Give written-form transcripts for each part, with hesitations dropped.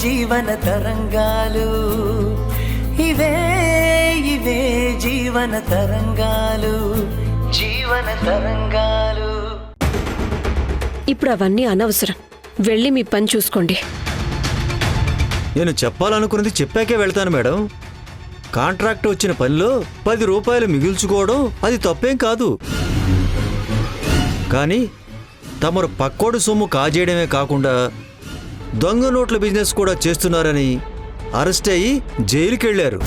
జీవన తరంగాలు, ఇవే ఇవే జీవన తరంగాలు, జీవన తరంగాలు. ఇప్పుడు అవన్నీ అనవసరం. వెళ్ళి మీ పని చూసుకోండి. నేను చెప్పాలనుకున్నది చెప్పాకే వెళ్తాను మేడం. కాంట్రాక్ట్ వచ్చిన పనిలో 10 రూపాయలు మిగిల్చుకోవడం అది తప్పేం కాదు. కానీ తమరు పక్కోడు సొమ్ము కాజేయడమే కాకుండా దొంగ నోట్ల బిజినెస్ కూడా చేస్తున్నారని అరెస్ట్ అయ్యి జైలుకెళ్లారు.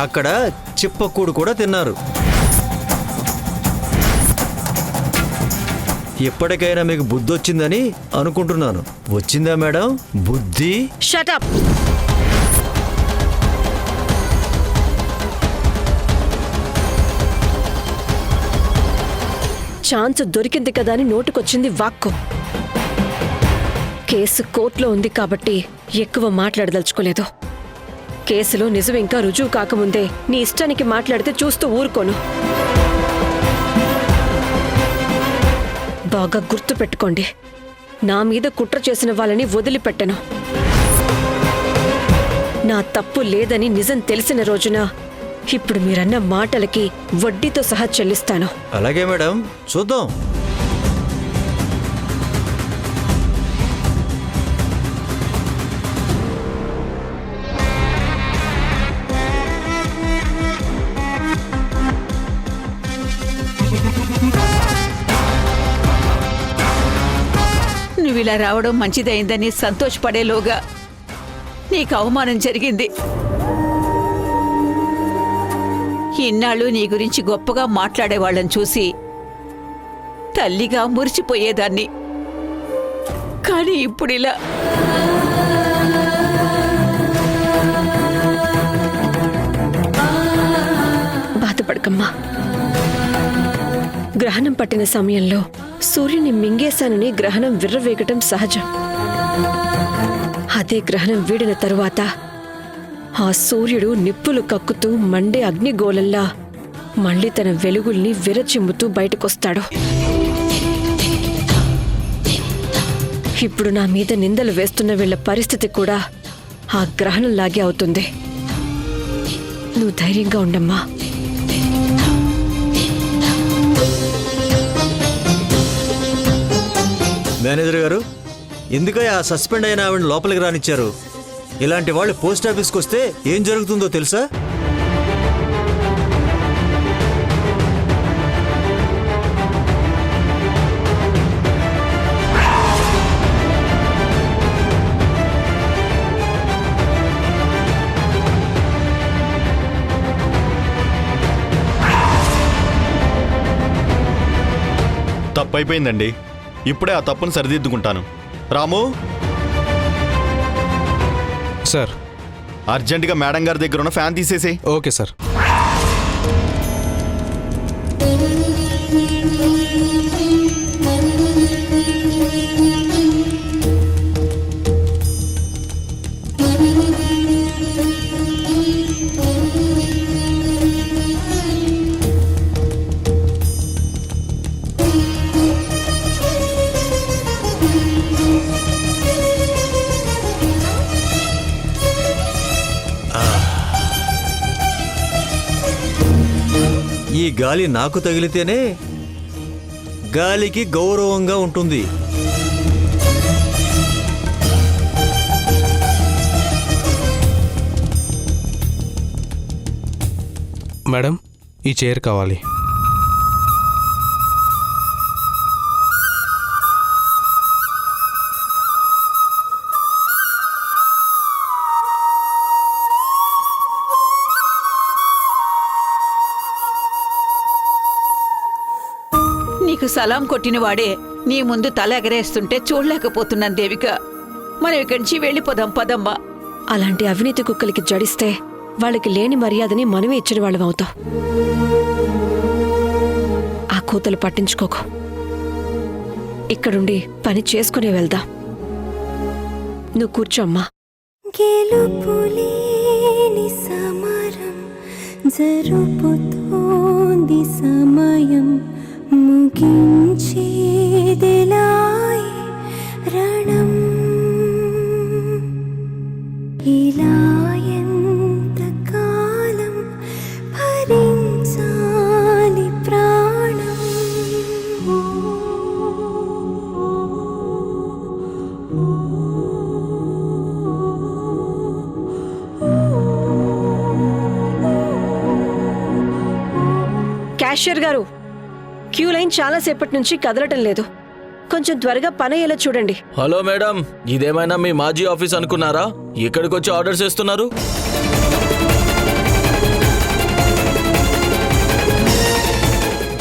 అక్కడ చిప్పకూడు కూడా తిన్నారు. ఎప్పటికైనా మీకు బుద్ధి వచ్చిందని అనుకుంటున్నాను. వచ్చిందా మేడం బుద్ధి? Shut up. ఛాన్స్ దొరికింది కదా అని నోటుకొచ్చింది వాక్కు. కేసు కోర్టులో ఉంది కాబట్టి ఎక్కువ మాట్లాడదలుచుకోలేదు. కేసులో నిజం ఇంకా రుజువు కాకముందే నీ ఇష్టానికి మాట్లాడితే చూస్తూ ఊరుకోను. బాగా గుర్తు పెట్టుకోండి, నా మీద కుట్ర చేసిన వాళ్ళని వదిలిపెట్టను. నా తప్పు లేదని నిజం తెలిసిన రోజున ఇప్పుడు మీరన్న మాటలకి వడ్డీతో సహా చెల్లిస్తాను. అలాగే మేడం, చూద్దాం. నువ్విలా రావడం మంచిదైందని సంతోషపడేలోగా నీకు అవమానం జరిగింది. ఇన్నాళ్ళు నీ గురించి గొప్పగా మాట్లాడేవాళ్ళని చూసి తల్లిగా మురిసిపోయేదాన్ని. కానీ ఇప్పుడిలా బాధపడకమ్మా. గ్రహణం పట్టిన సమయంలో సూర్యుని మింగేశానని గ్రహణం విర్రవేగటం సహజం. అదే గ్రహణం వీడిన తరువాత ఆ సూర్యుడు నిప్పులు కక్కుతూ మండే అగ్నిగోళంలా మళ్లీ తన వెలుగుల్ని విరచిమ్ముతూ బయటకొస్తాడు. ఇప్పుడు నా మీద నిందలు వేస్తున్న వీళ్ల పరిస్థితి కూడా ఆ గ్రహణంలాగే అవుతుంది. నువ్వు ధైర్యంగా ఉండమ్మా. మేనేజర్ గారు, ఎందుకై ఆ సస్పెండ్ అయిన ఆవిడ లోపలికి రానిచ్చారు? ఇలాంటి వాళ్ళు పోస్ట్ ఆఫీస్కి వస్తే ఏం జరుగుతుందో తెలుసా? తప్పైపోయిందండి. ఇప్పుడే ఆ తప్పును సరిదిద్దుకుంటాను. రాము సార్, అర్జెంటుగా మేడం గారి దగ్గర ఉన్న ఫ్యాన్ తీసేసి. Okay sir. ఈ గాలి నాకు తగిలితేనే గాలికి గౌరవంగా ఉంటుంది. మేడం, ఈ చైర్ కావాలి. నీకు సలాం కొట్టినవాడే నీ ముందు తల ఎగరేస్తుంటే చూడలేకపోతున్నాను దేవిక. మనం ఇక్కడి నుంచి వెళ్ళిపోదాం పదమ్మా. అలాంటి అవినీతి కుక్కలకి జడిస్తే వాళ్ళకి లేని మర్యాదని మనమే ఇచ్చిన వాళ్ళం అవుతాం. ఆ కూతలు పట్టించుకోకు. ఇక్కడుండి పని చేసుకునే వెళ్దాం. నువ్వు కూర్చోమ్మా. గెలుపులేని సమరం జరుపుతోంది సమయం, ముగియలేని ఉడికించేదిలాయ్ రణం ఇలా ఎంతకాలం భరించాలి ప్రాణం క్యాషియర్ గారు, క్యూ లైన్ చాలా సేపటి నుంచి కదలటం లేదు. కొంచెం త్వరగా పని అయ్యేలా చూడండి. హలో మేడం, ఇదేమైనా మీ మాజీ ఆఫీస్ అనుకున్నారా? ఇక్కడికి వచ్చి ఆర్డర్స్ చేస్తున్నారు.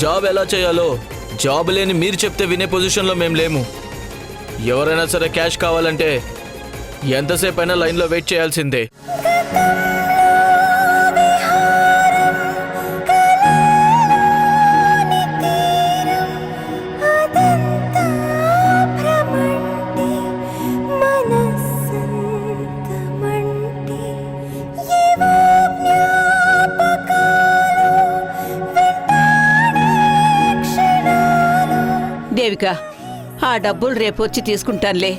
జాబ్ ఎలా చేయాలో జాబ్ లేని మీరు చెప్తే వినే పొజిషన్లో మేము లేము. ఎవరైనా సరే క్యాష్ కావాలంటే ఎంతసేపు అయినా లైన్లో వెయిట్ చేయాల్సిందే. దేవిక, ఆ డబ్బులు రేపు వచ్చి తీసుకుంటానులే.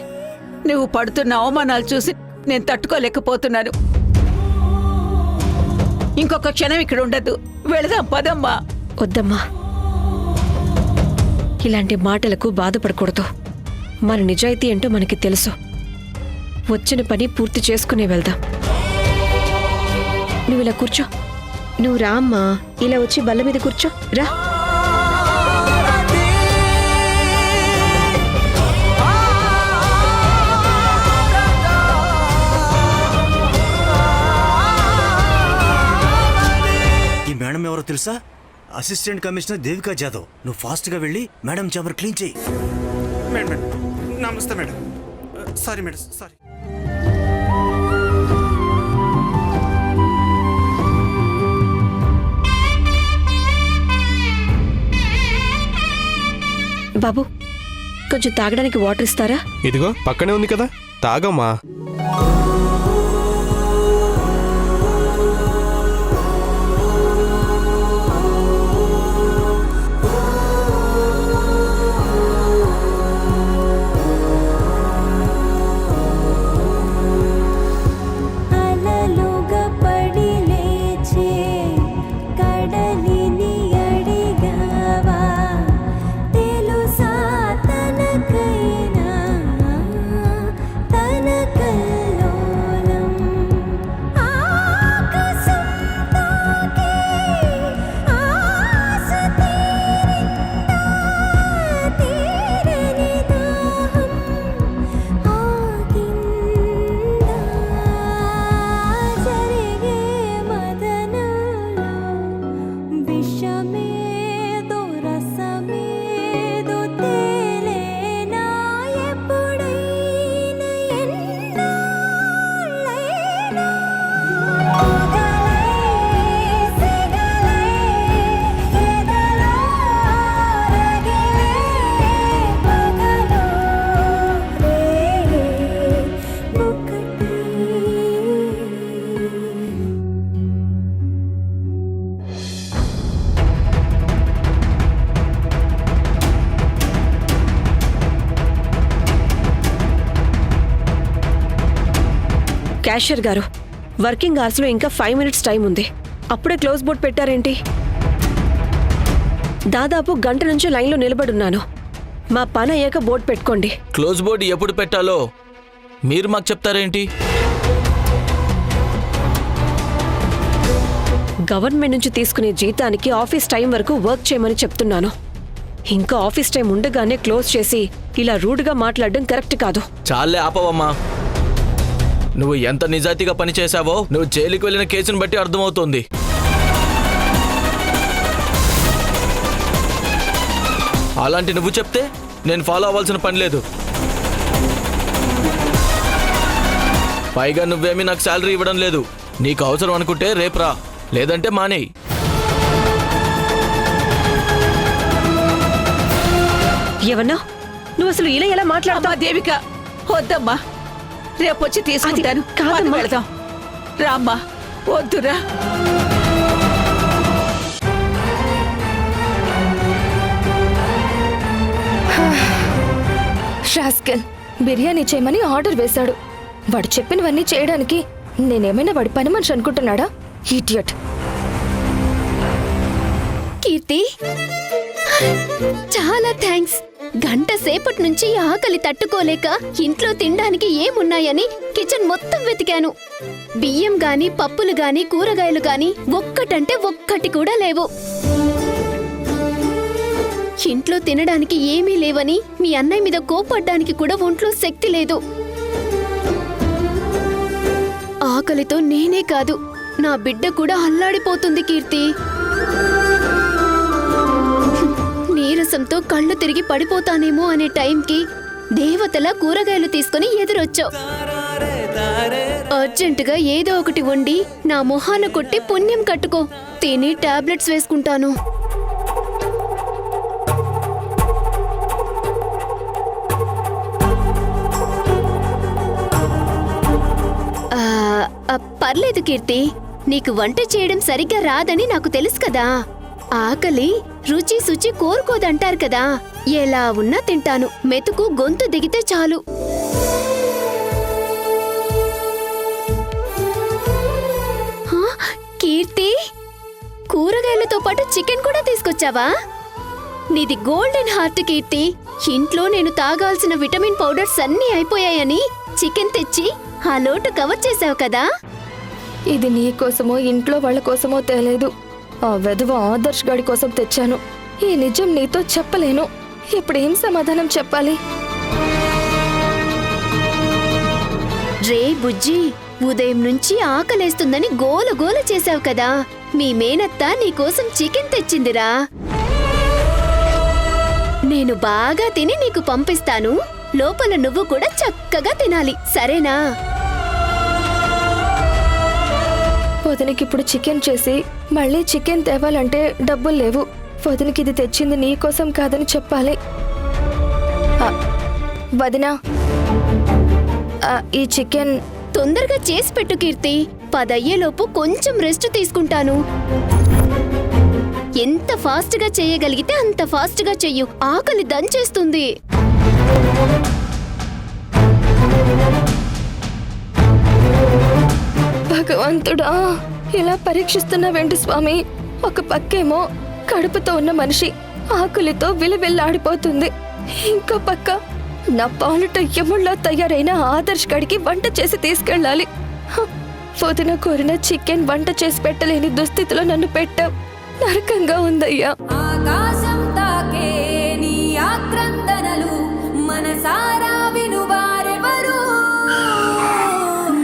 నువ్వు పడుతున్న అవమానాలు చూసి నేను తట్టుకోలేకపోతున్నాను. ఇంకొక క్షణం ఇక్కడ ఉండద్దు. వెళదాం, పదమ్మా. వద్దమ్మా, ఇలాంటి మాటలకు బాధపడకూడదు. మన నిజాయితీ ఏంటో మనకి తెలుసు. వచ్చిన పని పూర్తి చేసుకునే వెళ్దాం. నువ్వు ఇలా కూర్చో. నువ్వు రా అమ్మా, ఇలా వచ్చి బల్ల మీద కూర్చో. రా. మేడం ఎవరో తెలుసా? Assistant commissioner Devika Jadhav. నువ్వు ఫాస్ట్గా వెళ్ళి మేడం చాంబర్ క్లీన్ చేయి. మేడం నమస్తే మేడం. Sorry madam, sorry. బాబు, కొంచెం తాగడానికి వాటర్ ఇస్తారా? ఇదిగో పక్కనే ఉంది కదా, తాగమ్మా. క్యాషియర్ గారు, వర్కింగ్ అవర్స్లో ఇంకా 5 minutes టైం ఉంది. అప్పుడే క్లోజ్ బోర్డ్ పెట్టారేంటి? దాదాపు గంట నుంచి లైన్లో నిలబడున్నాను. మా పని అయ్యాక బోర్డు పెట్టుకోండి. క్లోజ్ బోర్డ్ ఎప్పుడు పెట్టాలో మీరు మాకు చెప్తారేంటి? గవర్నమెంట్ నుంచి తీసుకునే జీతానికి ఆఫీస్ టైం వరకు వర్క్ చేయమని చెప్తున్నాను. ఇంకా ఆఫీస్ టైం ఉండగానే క్లోజ్ చేసి ఇలా రూడ్గా మాట్లాడడం కరెక్ట్ కాదు. చాలే ఆపవమ్మా. నువ్వు ఎంత నిజాయితీగా పనిచేశావో నువ్వు జైలుకి వెళ్ళిన కేసును బట్టి అర్థమవుతోంది. అలాంటి నువ్వు చెప్తే నేను ఫాలో అవ్వాల్సిన పని లేదు. పైగా నువ్వేమీ నాకు శాలరీ ఇవ్వడం లేదు. నీకు అవసరం అనుకుంటే రేపు రా, లేదంటే మానేయి. ఏమన్నా? నువ్వు అసలు ఇలా ఎలా మాట్లాడతావు? దేవిక, వద్దమ్మా. రేపొచ్చి తీసుకుంటాను. కాదమ్మా. వెళదాం. రామ్మా, వద్దురా. రాస్కెల్ బిర్యానీ చేయమని ఆర్డర్ వేశాడు. వాడు చెప్పినవన్నీ చేయడానికి నేనేమైనా వాడి పని మనిషి అనుకుంటున్నాడా? ఇడియట్. కీర్తి, చాలా థ్యాంక్స్. గంట సేపటి నుంచి ఆకలి తట్టుకోలేక ఇంట్లో తినడానికి ఏమున్నాయని కిచెన్ మొత్తం వెతికాను. బియ్యం గాని, పప్పులు గాని, కూరగాయలు గాని ఒక్కటంటే ఒక్కటి కూడా లేవు. ఇంట్లో తినడానికి ఏమీ లేవని మీ అన్నయ్య మీద కోపడ్డానికి కూడా ఒంట్లో శక్తి లేదు. ఆకలితో నేనే కాదు, నా బిడ్డ కూడా అల్లాడిపోతుంది కీర్తి. నీరసంతో కళ్ళు తిరిగి పడిపోతానేమో అనే టైంకి దేవతలా కూరగాయలు తీసుకుని ఎదురొచ్చావు. అర్జెంటుగా ఏదో ఒకటి వండి నా మొహాన కొట్టి పుణ్యం కట్టుకో. తిని టాబ్లెట్స్ వేసుకుంటాను. పర్లేదు కీర్తి, నీకు వంట చేయడం సరిగ్గా రాదని నాకు తెలుసు కదా. ఆకలి రుచి శుచి కోరుకోదంటారు కదా. ఎలా ఉన్నా తింటాను. మెతుకు గొంతు దిగితే చాలు. కీర్తి, కూరగాయలతో పాటు చికెన్ కూడా తీసుకొచ్చావా? నీది గోల్డెన్ హార్ట్ కీర్తి. ఇంట్లో నేను తాగాల్సిన విటమిన్ పౌడర్స్ అన్నీ అయిపోయాయని చికెన్ తెచ్చి ఆ లోటు కవర్ చేసావు కదా. ఇది నీ కోసమో ఇంట్లో వాళ్ళ కోసమో తేలేదు. ఆ వెధవ ఆదర్శ్ గాడి కోసం తెచ్చాను. ఈ నిజం నీతో చెప్పలేను. ఇప్పుడేం సమాధానం చెప్పాలి? రే బుజ్జి, ఉదయం నుంచి ఆకలేస్తుందని గోల గోల చేశావు కదా. మీ మేనత్త నీకోసం చికెన్ తెచ్చిందిరా. నేను బాగా తిని నీకు పంపిస్తాను. లోపల నువ్వు కూడా చక్కగా తినాలి, సరేనా? వదినకిప్పుడు చికెన్ చేసి మళ్ళీ చికెన్ తేవాలంటే డబ్బులు లేవు. వదినకి ఇది తెచ్చింది నీ కోసం కాదని చెప్పాలి. వదినా, ఈ చికెన్ తొందరగా చేసి పెట్టు కీర్తి. 10 అయ్యేలోపు కొంచెం రెస్ట్ తీసుకుంటాను. ఎంత ఫాస్ట్గా చేయగలిగితే అంత ఫాస్ట్గా చెయ్యు. ఆకలి దంచేస్తుంది. భగవంతుడా, ఇలా పరీక్షిస్తున్నావేంటి స్వామి? ఒక పక్కేమో కడుపుతో ఉన్న మనిషి ఆకులితో విలవిల్లాడిపోతుంది. ఇంకో పక్క నా పాలిట యముళ్ళ తయారైన ఆదర్శ్ గడికి వంట చేసి తీసుకెళ్ళాలి. వదిన కోరిన చికెన్ వంట చేసి పెట్టలేని దుస్థితిలో నన్ను పెట్టావు. నరకంగా ఉందయ్యా. ఆకాశం తాకే నీ ఆక్రందనలు మనసారా వినువారెవరు?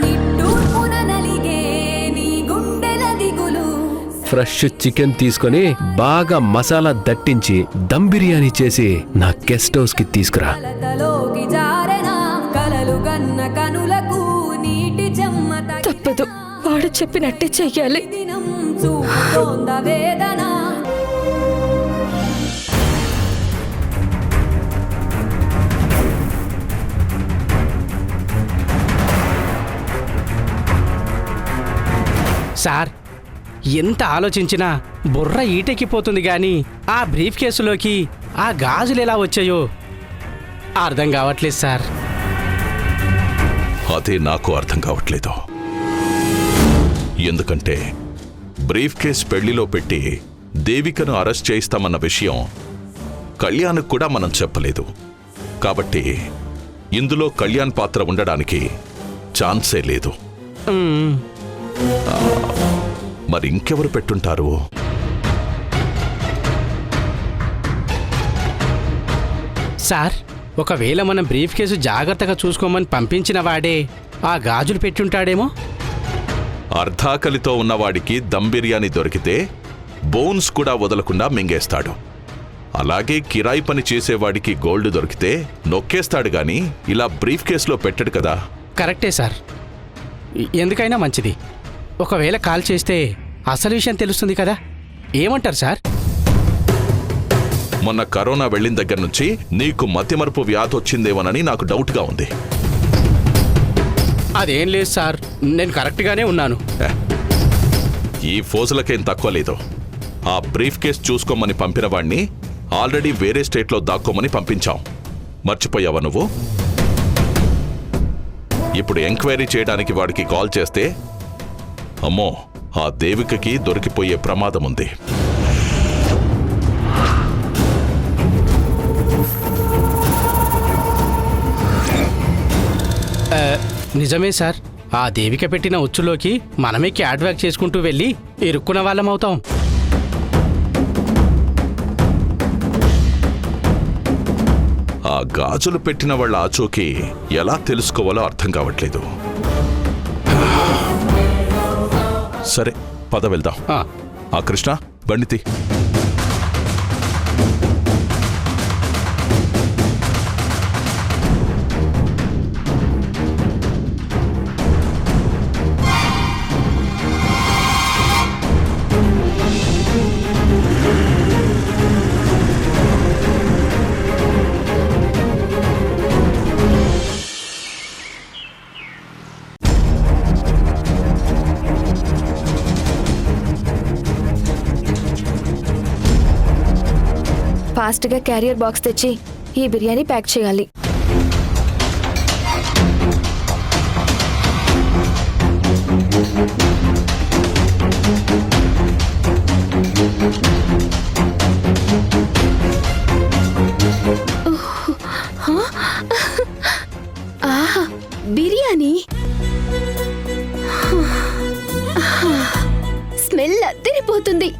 నిట్టూర్పున నలిగే నీ గుండెల దిగులు. ఫ్రెష్ చికెన్ తీసుకొని బాగా మసాలా దట్టించి దమ్ బిర్యానీ చేసి నా గెస్ట్ హౌస్ కి తీసుకురా. కలతలోకి జారెన కలలు గన్న కనులకు నీటి చెమ్మ తప్పదు, వాడు చెప్పినట్టే చెయ్యాలి. దినం చూపుతోంద వేదన. సార్, ఎంత ఆలోచించినా బుర్ర ఈటెక్కిపోతుంది గాని ఆ బ్రీఫ్ కేసులోకి ఆ గాజులు ఎలా వచ్చాయో అర్థం కావట్లేదు సార్. అదే నాకు అర్థం కావట్లేదు. ఎందుకంటే బ్రీఫ్ కేస్ పెళ్లిలో పెట్టి దేవికను అరెస్ట్ చేయిస్తామన్న విషయం కళ్యాణ్కు కూడా మనం చెప్పలేదు. కాబట్టి ఇందులో కళ్యాణ్ పాత్ర ఉండడానికి ఛాన్సే లేదు. మరి ఇంకెవరు పెట్టుంటారు? సార్, ఒకవేళ మనం బ్రీఫ్ కేసు జాగ్రత్తగా చూసుకోమని పంపించిన వాడే ఆ గాజులు పెట్టుంటాడేమో. అర్ధాకలితో ఉన్నవాడికి దమ్ బిర్యానీ దొరికితే బోన్స్ కూడా వదలకుండా మింగేస్తాడు. అలాగే కిరాయి పని చేసేవాడికి గోల్డ్ దొరికితే నొక్కేస్తాడు గాని ఇలా బ్రీఫ్ కేసులో పెట్టడు కదా. కరెక్టే సార్. ఎందుకైనా మంచిది. ఒకవేళ కాల్ చేస్తే అసలు విషయం తెలుస్తుంది కదా. ఏమంటారు సార్? మొన్న కరోనా వెళ్ళిన దగ్గర నుంచి నీకు మతిమరుపు వ్యాధి వచ్చిందేమోనని నాకు డౌట్గా ఉంది. అదేం లేదు సార్, నేను కరెక్ట్గానే ఉన్నాను. ఈ ఫోజులకేం తక్కువ లేదు. ఆ బ్రీఫ్ కేస్ చూసుకోమని పంపిన వాణ్ణి ఆల్రెడీ వేరే స్టేట్లో దాక్కోమని పంపించాం. మర్చిపోయావా నువ్వు? ఇప్పుడు ఎంక్వైరీ చేయడానికి వాడికి కాల్ చేస్తే అమ్మో ఆ దేవికకి దొరికిపోయే ప్రమాదం ఉంది. నిజమే సార్, ఆ దేవిక పెట్టిన ఉచ్చులోకి మనమే క్యాట్ వాక్ చేసుకుంటూ వెళ్ళి ఇరుక్కున్న వాళ్ళం అవుతాం. ఆ గాజులు పెట్టిన వాళ్ళ ఆచూకీ ఎలా తెలుసుకోవాలో అర్థం కావట్లేదు. సరే పద వెళ్దాం. ఆ కృష్ణ బండితి. ఫాస్ట్గా క్యారియర్ బాక్స్ తెచ్చి ఈ బిర్యానీ ప్యాక్ చేయాలి. ఆహా, బిర్యానీ స్మెల్ అద్దరిపోతుంది.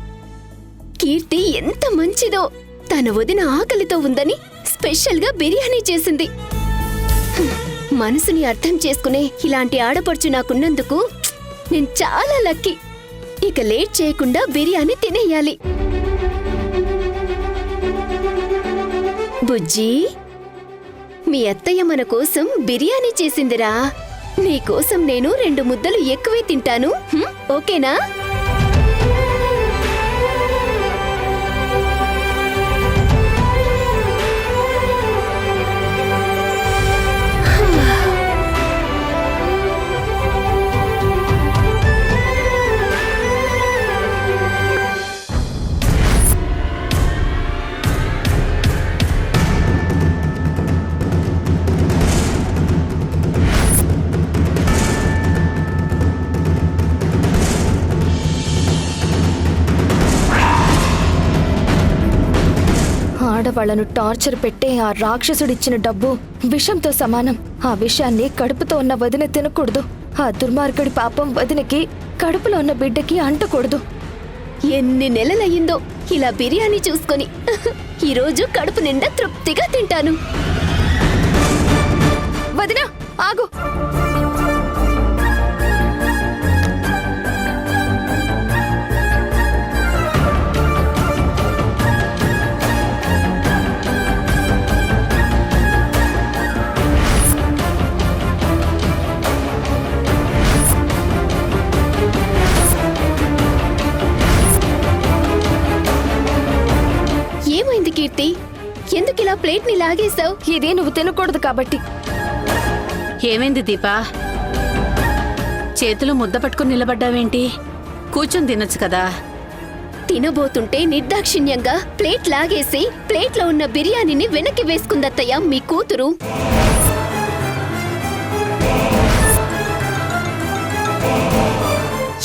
కీర్తి ఎంత మంచిదో, తన వదిన ఆకలితో ఉందని స్పెషల్గా బిర్యానీ చేసింది. మనసుని అర్థం చేసుకునే ఇలాంటి ఆడపడుచు నాకున్నందుకు నేను చాలా లక్కీ. ఇక లేట్ చేయకుండా బిర్యానీ తినేయాలి. బుజ్జి, మీ అత్తయ్య మన కోసం బిర్యానీ చేసిందిరా. నీకోసం నేను 2 ముద్దలు ఎక్కువే తింటాను, ఓకేనా? ఆడవాళ్లను టార్చర్ పెట్టే ఆ రాక్షసుడిచ్చిన డబ్బు విషంతో సమానం. ఆ విషయాన్ని కడుపుతో ఉన్న వదిన తినకూడదు. ఆ దుర్మార్గుడి పాపం వదినకి కడుపులో ఉన్న బిడ్డకి అంటకూడదు. ఎన్ని నెలలయ్యిందో ఇలా బిర్యానీ చూసుకొని. ఈరోజు కడుపు నిండా తృప్తిగా తింటాను. వదినా ఆగు. ఏమైంది కీర్తి? ఎందుకిలా ప్లేట్ ని లాగేశావు? ఇది నువ్వు తినకూడదు కాబట్టి. ఏమైంది దీపా? చేతులు ముద్ద పట్టుకుని నిలబడ్డావేంటి? కూర్చొని తినొచ్చు కదా. తినబోతుంటే నిర్దాక్షిణ్యంగా ప్లేట్ లాగేసి ప్లేట్లో ఉన్న బిర్యానీని వెనక్కి వేసుకుందత్తయ్య మీ కూతురు.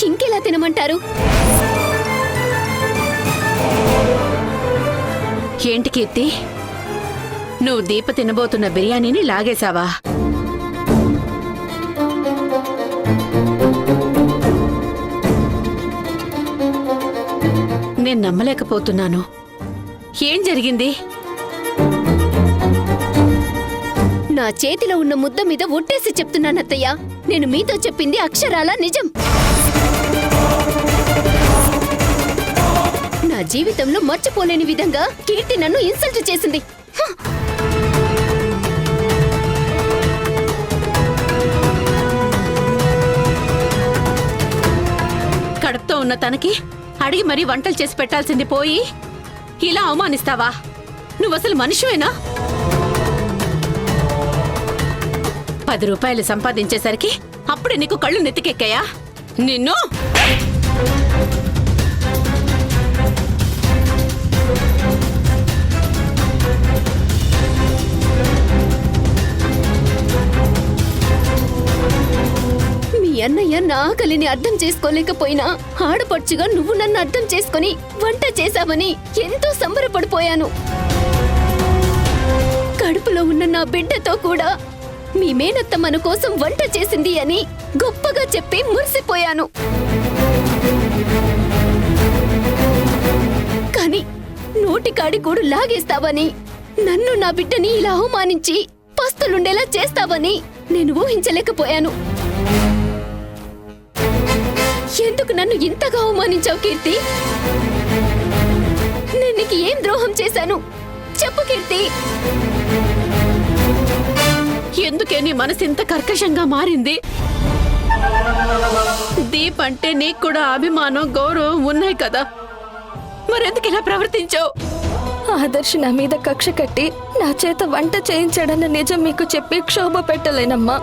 ఇంకెలా తినమంటారు? ఏంటి కీర్తి, నువ్వు దీప తినబోతున్న బిర్యానీని లాగేశావా? నేను నమ్మలేకపోతున్నాను. ఏం జరిగింది? నా చేతిలో ఉన్న ముద్ద మీద ఒట్టేసి చెప్తున్నానత్తయ్య, నేను మీతో చెప్పింది అక్షరాల నిజం. నా జీవితంలో మర్చిపోలేని విధంగా కీర్తి నన్ను ఇన్సల్ట్ చేసింది. కడుపుతో ఉన్న తనకి అడిగి మరీ వంటలు చేసి పెట్టాల్సింది పోయి ఇలా అవమానిస్తావా? నువ్వసలు మనిషివేనా? 10 రూపాయలు సంపాదించేసరికి అప్పుడే నీకు కళ్ళు నెత్తికెక్కాయా? నిన్ను నా ఆకలిని అర్థం చేసుకోలేకపోయినా ఆడపడుచుగా నువ్వు నన్ను అర్థం చేసుకొని వంట చేశావని ఎంతో సంబరపడిపోయాను. కడుపులో ఉన్న నా బిడ్డతో కూడా మీ మేనత్త మన కోసం వంట చేసింది అని గొప్పగా చెప్పి మురిసిపోయాను. కానీ నోటికాడి కూడు లాగేస్తావని, నన్ను నా బిడ్డని ఇలా అవమానించి పస్తులుండేలా చేస్తావని నేను ఊహించలేకపోయాను. ఎందుకు నన్ను ఇంతగా అవమానించావు కీర్తి? నేను నీకు ఏం ద్రోహం చేశాను చెప్పు కీర్తి. ఎందుకే నీ మనసు ఇంత కర్కశంగా మారింది? దీప్ అంటే నీకు కూడా అభిమానం, గౌరవం ఉన్నాయి కదా, మరెందుకు ఇలా ప్రవర్తించావు? ఆదర్శ్ నా మీద కక్ష కట్టి నా చేత వంట చేయించాడన్న నిజం మీకు చెప్పి క్షోభ పెట్టలేనమ్మా.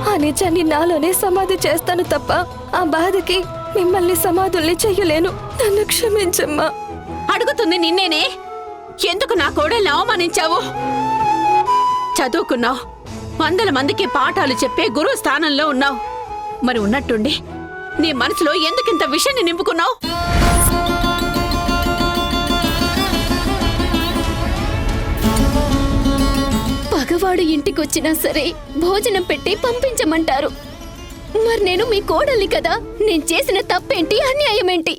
ఆ నిజాన్ని నాలోనే సమాధి చేస్తాను తప్ప ఆ బాధకి మిమ్మల్ని సమాధుల్ని చెయ్యలేను. నన్ను క్షమించమ్మా. అడుగుతుంది నిన్నేనే. ఎందుకు నా కోడల్ని అవమానించావు? చదువుకున్నావు, 100 మందికి పాఠాలు చెప్పే గురువు స్థానంలో ఉన్నావు. మరి ఉన్నట్టుండి నీ మనసులో ఎందుకింత విషయాన్ని నింపుకున్నావు? పగవాడు ఇంటికొచ్చినా సరే భోజనం పెట్టి పంపించమంటారు. మరి నేను మీ కోడల్ని కదా, నేను చేసిన తప్పేంటి, అన్యాయమేంటి?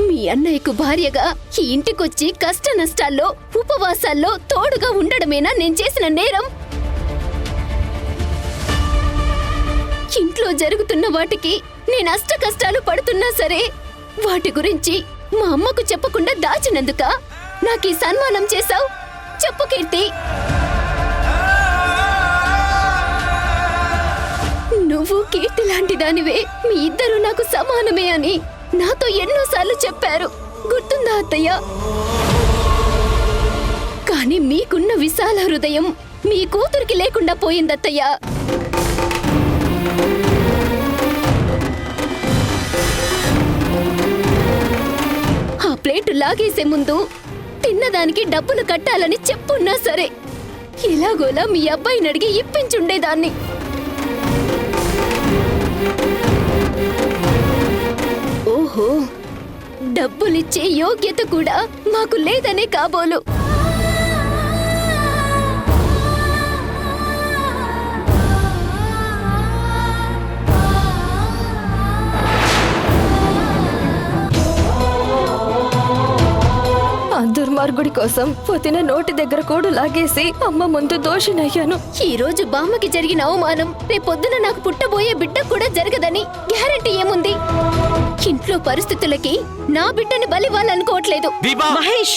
మీ అన్నయ్యకు భార్యగా ఈ ఇంటికొచ్చి కష్ట నష్టాల్లో, ఉపవాసాల్లో తోడుగా ఉండడమేనా నేను చేసిన నేరం? ఇంట్లో జరుగుతున్న వాటికి నేను అష్ట కష్టాలు పడుతున్నా సరే వాటి గురించి మా అమ్మకు చెప్పకుండా దాచినందుక నాకు ఈ సన్మానం చేశావు? చెప్పు కీర్తి. నువ్వు కీర్తి లాంటి దానివే, మీ ఇద్దరు నాకు సమానమే అని నాతో ఎన్నోసార్లు చెప్పారు, గుర్తుందా అత్తయ్య? కానీ మీకున్న విశాల హృదయం మీ కూతురికి లేకుండా పోయిందత్తయ్య. ఆ ప్లేటు లాగేసే ముందు తిన్నదానికి డబ్బులు కట్టాలని చెప్పున్నా సరే ఎలాగోలా మీ అబ్బాయిని అడిగి ఇప్పించుండేదాన్ని. ఓహో, డబ్బులిచ్చే యోగ్యత కూడా మాకు లేదనే కాబోలు. దుర్మార్గుడి కోసం పొతిన నోటి దగ్గర కోడు లాగేసి అమ్మ ముందు దోషినయ్యాను. ఈ రోజు బామ్మకి జరిగిన అవమానం రేపొద్దున నాకు పుట్టబోయే బిడ్డ కూడా జరగదని గ్యారంటీ ఏముంది? ఇంట్లో పరిస్థితులకి నా బిడ్డని బలివ్వాలనుకోవట్లేదు. మహేష్,